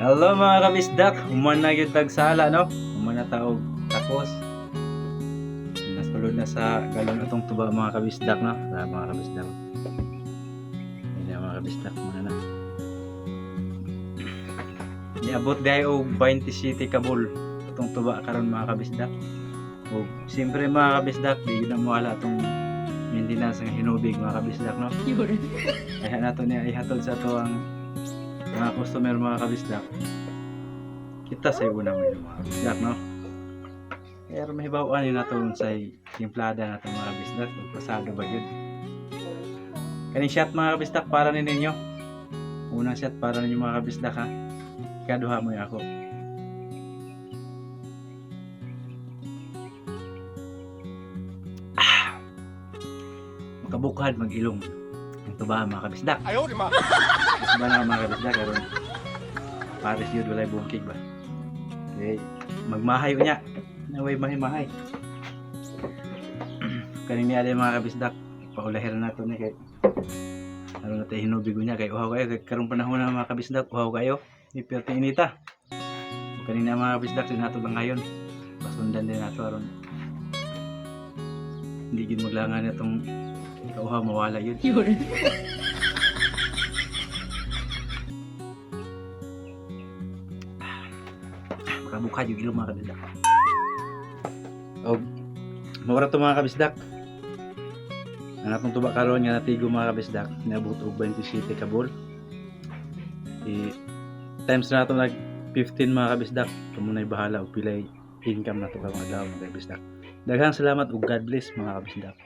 Hello mga kabisdak, human na gyud tag sala no. Human na taog tapos. Nasulod na sa galon atong tuba mga kabisdak no. Sa mga kabisdak. Hindi mga kabisdak muna na. Niabot dai og 20 city kabul atong tuba karon mga kabisdak. O siyempre mga kabisdak, di na mo wala atong maintenance ng hinubig mga kabisdak no. Kaya nato niya ihatod sa ato ang mga customer mga kabisdak. Kita sa una mo yung mga kabisdak no. Pero may bawaan yun nato sa timplada nato mga kabisdak. Pasado ba yun? Kaning shot mga kabisdak para ninyo. Unang shot para ninyo mga kabisdak ha. Ikaduha mo yung ako. Makabukad mag-ilong. Ang tuba mga kabisdak. Ayaw di ma. Mas ba na mga kabisdak karon? Paris yun walay bukig ba? Okay, magmahay ko niya. Naway mahay-mahay. Kanini ali mga kabisdak, paulahir na to ni kay ano na tayo hinubig ko niya kay uhaw kayo kay karong panahon na mga kabisdak, uhaw kayo. Iperti inita. Kanina mga kabisdak din nato lang ngayon. Pasundan din nato aron. Hindi gid maglangan itong kauhaw mawala yun. Makabukad yung ilong mga kabisdak. O, mawara to mga kabisdak. Ang atong tuba karon nga natigo mga kabisdak, niabot og 20 city kabul. Times na ito nag 15 mga kabisdak. Kamunay bahala og pilay income na ito ka mga adlaw mga kabisdak. Daghang salamat ug God bless mga kabisdak.